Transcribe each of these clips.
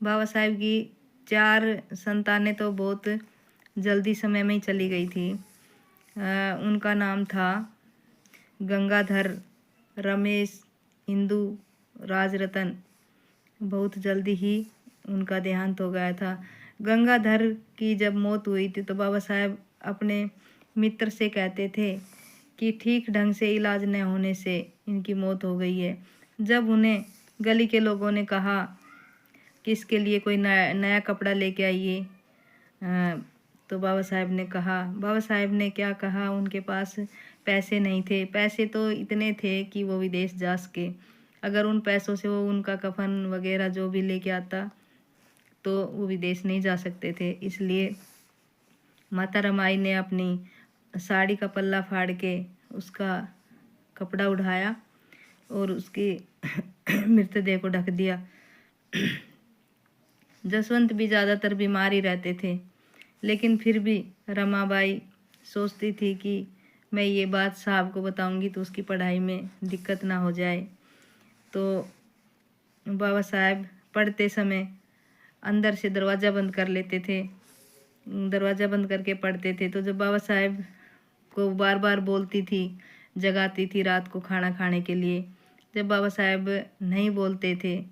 बाबा साहेब की 4 संतानें तो बहुत जल्दी समय में ही चली गई थी। उनका नाम था गंगाधर, रमेश, इंदु, राजरतन। बहुत जल्दी ही उनका देहांत हो गया था। गंगाधर की जब मौत हुई थी तो बाबा साहेब अपने मित्र से कहते थे कि ठीक ढंग से इलाज न होने से इनकी मौत हो गई है। जब उन्हें गली के लोगों ने कहा कि इसके लिए कोई नया कपड़ा लेके आइए, तो बाबा साहेब ने क्या कहा, उनके पास पैसे नहीं थे। पैसे तो इतने थे कि वो विदेश जा सके। अगर उन पैसों से वो उनका कफन वगैरह जो भी लेके आता तो वो विदेश नहीं जा सकते थे। इसलिए माता रमाई ने अपनी साड़ी का पल्ला फाड़ के उसका कपड़ा उठाया और उसकी मृतदेह को ढक दिया। जसवंत भी ज़्यादातर बीमार ही रहते थे, लेकिन फिर भी रमाबाई सोचती थी कि मैं ये बात साहब को बताऊंगी तो उसकी पढ़ाई में दिक्कत ना हो जाए। तो बाबा साहेब पढ़ते समय अंदर से दरवाज़ा बंद कर लेते थे। दरवाज़ा बंद करके पढ़ते थे। तो जब बाबा साहेब को बार बार बोलती थी, जगाती थी रात को खाना खाने के लिए, जब बाबा साहेब नहीं बोलते थे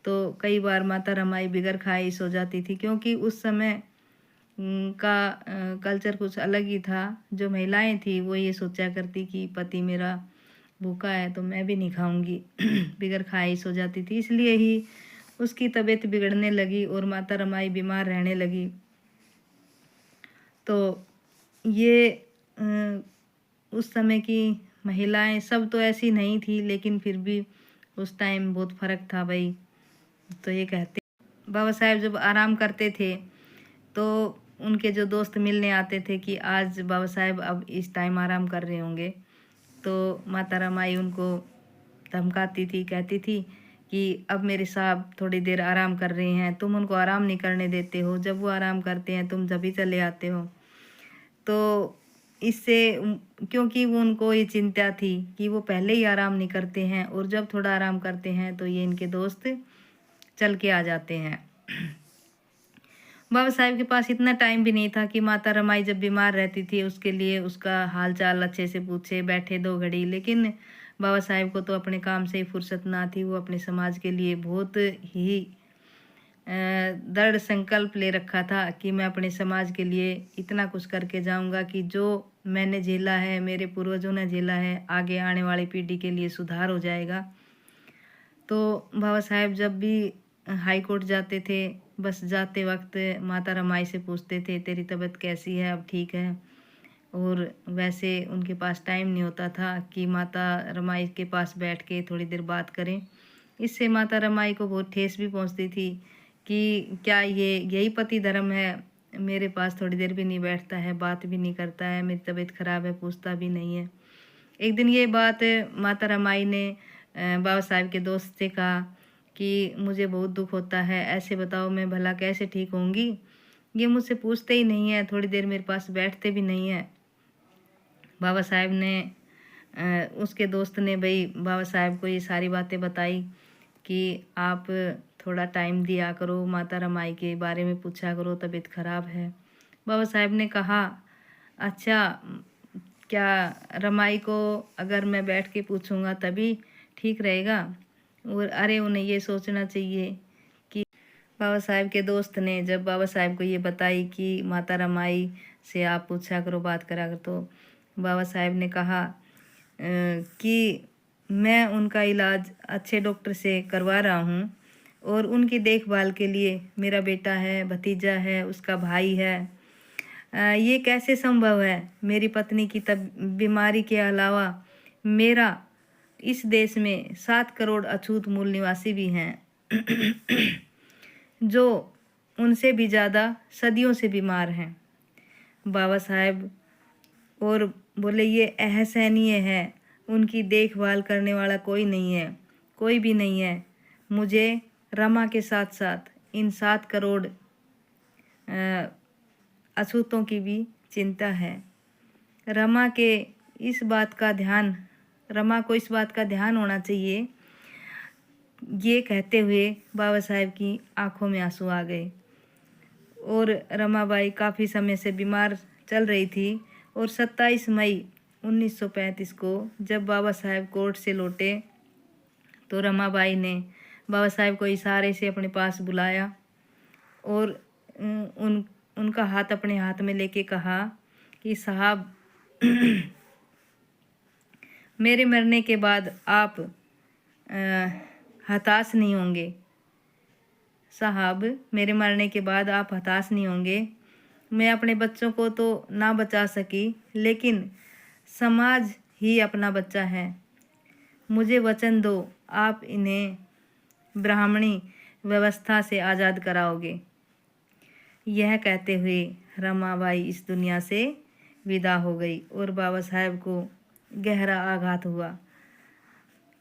तो कई बार माता रमाई बिगर खाए ही सो जाती थी, क्योंकि उस समय का कल्चर कुछ अलग ही था। जो महिलाएं थी वो ये सोचा करती कि पति मेरा भूखा है तो मैं भी नहीं खाऊंगी। बिगर खाए ही सो जाती थी। इसलिए ही उसकी तबीयत बिगड़ने लगी और माता रमाई बीमार रहने लगी। तो ये उस समय की महिलाएं सब तो ऐसी नहीं थी, लेकिन फिर भी उस टाइम बहुत फ़र्क था भाई। तो ये कहते बाबा साहेब जब आराम करते थे तो उनके जो दोस्त मिलने आते थे कि आज बाबा साहेब अब इस टाइम आराम कर रहे होंगे, तो माता रमाई उनको धमकाती थी, कहती थी कि अब मेरे साहब थोड़ी देर आराम कर रहे हैं, तुम उनको आराम नहीं करने देते हो, जब वो आराम करते हैं तुम जब ही चले आते हो। तो इससे क्योंकि वो उनको ये चिंता थी कि वो पहले ही आराम नहीं करते हैं और जब थोड़ा आराम करते हैं तो ये इनके दोस्त चल के आ जाते हैं। बाबा साहेब के पास इतना टाइम भी नहीं था कि माता रमाई जब बीमार रहती थी उसके लिए उसका हाल चाल अच्छे से पूछे, बैठे 2 घड़ी। लेकिन बाबा साहेब को तो अपने काम से ही फुर्सत ना थी। वो अपने समाज के लिए बहुत ही दृढ़ संकल्प ले रखा था कि मैं अपने समाज के लिए इतना कुछ करके जाऊंगा कि जो मैंने झेला है, मेरे पूर्वजों ने झेला है, आगे आने वाली पीढ़ी के लिए सुधार हो जाएगा। तो बाबा साहेब जब भी हाई कोर्ट जाते थे, बस जाते वक्त माता रमाई से पूछते थे तेरी तबीयत कैसी है, अब ठीक है। और वैसे उनके पास टाइम नहीं होता था कि माता रमाई के पास बैठ के थोड़ी देर बात करें। इससे माता रमाई को बहुत ठेस भी पहुंचती थी कि क्या ये यही पति धर्म है, मेरे पास थोड़ी देर भी नहीं बैठता है, बात भी नहीं करता है, मेरी तबीयत खराब है पूछता भी नहीं है। एक दिन ये बात माता रमाई ने बाबा साहेब के दोस्त से कहा कि मुझे बहुत दुख होता है, ऐसे बताओ मैं भला कैसे ठीक होंगी, ये मुझसे पूछते ही नहीं है, थोड़ी देर मेरे पास बैठते भी नहीं है। बाबा साहेब ने उसके दोस्त ने भाई बाबा साहेब को ये सारी बातें बताई कि आप थोड़ा टाइम दिया करो, माता रमाई के बारे में पूछा करो, तबीयत खराब है। बाबा साहेब ने कहा अच्छा, क्या रमाई को अगर मैं बैठ के पूछूंगा तभी ठीक रहेगा? और अरे उन्हें ये सोचना चाहिए कि बाबा साहेब के दोस्त ने जब बाबा साहेब को ये बताई कि माता रमाई से आप पूछा करो, बात करा करो, तो बाबा साहेब ने कहा कि मैं उनका इलाज अच्छे डॉक्टर से करवा रहा हूँ और उनकी देखभाल के लिए मेरा बेटा है, भतीजा है, उसका भाई है। ये कैसे संभव है? मेरी पत्नी की तब बीमारी के अलावा मेरा इस देश में 7 करोड़ अछूत मूल निवासी भी हैं जो उनसे भी ज़्यादा सदियों से बीमार हैं। बाबा साहेब और बोले ये असहनीय है, उनकी देखभाल करने वाला कोई नहीं है, कोई भी नहीं है। मुझे रमा के साथ साथ इन 7 करोड़ अछूतों की भी चिंता है। रमा को इस बात का ध्यान होना चाहिए ये कहते हुए बाबा साहेब की आंखों में आंसू आ गए। और रमाबाई काफ़ी समय से बीमार चल रही थी और 27 मई 1935 को जब बाबा साहेब कोर्ट से लौटे तो रमाबाई ने बाबा साहेब को इशारे से अपने पास बुलाया और उनका हाथ अपने हाथ में लेके कहा कि साहब मेरे मरने के बाद आप हताश नहीं होंगे। साहब मेरे मरने के बाद आप हताश नहीं होंगे। मैं अपने बच्चों को तो ना बचा सकी, लेकिन समाज ही अपना बच्चा है। मुझे वचन दो, आप इन्हें ब्राह्मणी व्यवस्था से आज़ाद कराओगे। यह कहते हुए रमाबाई इस दुनिया से विदा हो गई और बाबा साहेब को गहरा आघात हुआ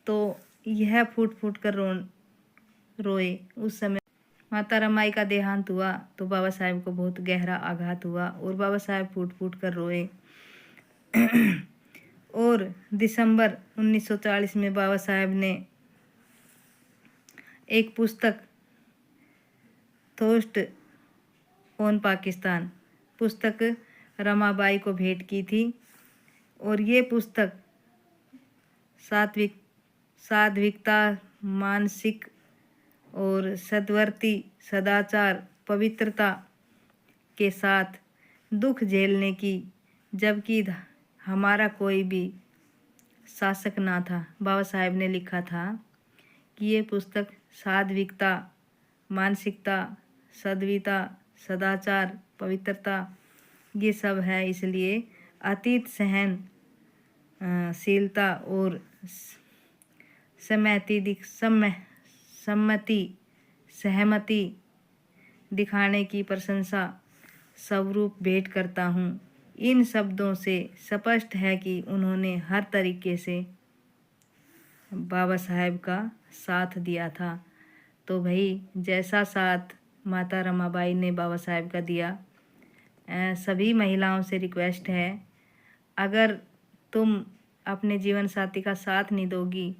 तो यह फूट फूट कर रोए। उस समय माता रमाई का देहांत हुआ तो बाबा साहेब को बहुत गहरा आघात हुआ और बाबा साहेब फूट फूट कर रोए। और दिसंबर 1940 में बाबा साहेब ने एक पुस्तक थॉट्स ऑन पाकिस्तान पुस्तक रमाबाई को भेंट की थी और ये पुस्तक सात्विकता, मानसिक और सद्वर्ती सदाचार, पवित्रता के साथ दुख झेलने की, जबकि हमारा कोई भी शासक ना था। बाबा साहेब ने लिखा था कि ये पुस्तक सात्विकता, मानसिकता, सद्विता, सदाचार, पवित्रता ये सब है, इसलिए अतीत सहनशीलता और सहमति दिखाने की प्रशंसा स्वरूप भेंट करता हूँ। इन शब्दों से स्पष्ट है कि उन्होंने हर तरीके से बाबा साहेब का साथ दिया था। तो भाई जैसा साथ माता रमाबाई ने बाबा साहेब का दिया, सभी महिलाओं से रिक्वेस्ट है, अगर तुम अपने जीवन साथी का साथ नहीं दोगी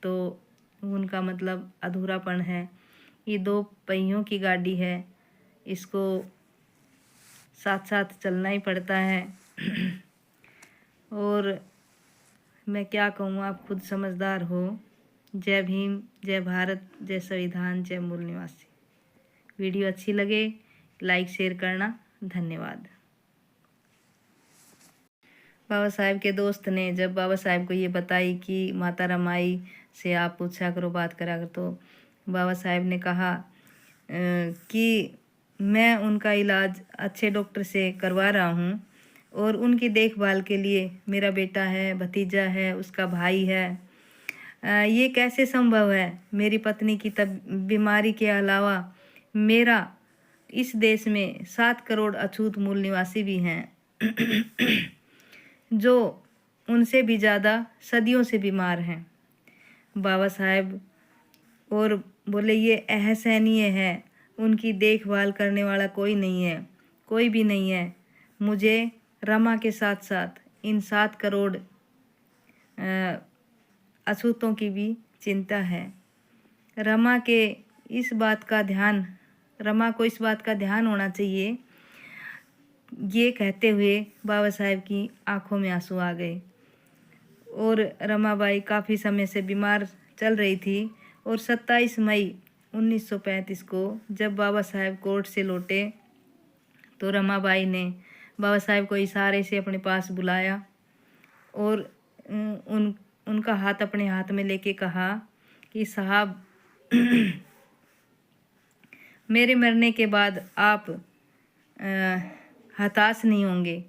तो उनका मतलब अधूरापन है। ये दो पहियों की गाड़ी है, इसको साथ साथ चलना ही पड़ता है। और मैं क्या कहूँ, आप खुद समझदार हो। जय भीम, जय भारत, जय संविधान, जय मूल निवासी। वीडियो अच्छी लगे लाइक शेयर करना। धन्यवाद। बाबा साहेब के दोस्त ने जब बाबा साहेब को ये बताई कि माता रमाई से आप पूछा करो, बात करा करो, तो बाबा साहेब ने कहा कि मैं उनका इलाज अच्छे डॉक्टर से करवा रहा हूँ और उनकी देखभाल के लिए मेरा बेटा है, भतीजा है, उसका भाई है। ये कैसे संभव है? मेरी पत्नी की बीमारी के अलावा मेरा इस देश में 7 करोड़ अछूत मूल निवासी भी हैं जो उनसे भी ज़्यादा सदियों से बीमार हैं। बाबा साहेब और बोले ये असहनीय है, उनकी देखभाल करने वाला कोई नहीं है, कोई भी नहीं है। मुझे रमा के साथ साथ इन 7 करोड़ अछूतों की भी चिंता है। रमा को इस बात का ध्यान होना चाहिए। ये कहते हुए बाबा साहेब की आंखों में आंसू आ गए और रमाबाई काफ़ी समय से बीमार चल रही थी और 27 मई 1935 को जब बाबा साहेब कोर्ट से लौटे तो रमाबाई ने बाबा साहेब को इशारे से अपने पास बुलाया और उनका हाथ अपने हाथ में लेके कहा कि साहब मेरे मरने के बाद आप हताश नहीं होंगे।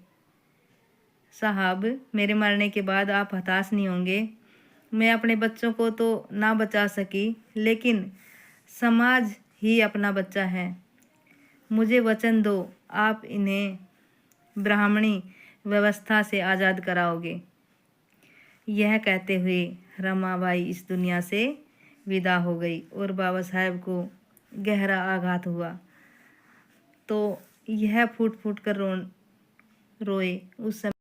साहब मेरे मरने के बाद आप हताश नहीं होंगे। मैं अपने बच्चों को तो ना बचा सकी, लेकिन समाज ही अपना बच्चा है। मुझे वचन दो, आप इन्हें ब्राह्मणी व्यवस्था से आज़ाद कराओगे। यह कहते हुए रमाबाई इस दुनिया से विदा हो गई और बाबा साहेब को गहरा आघात हुआ तो यह फूट फूट कर रोए। उस समय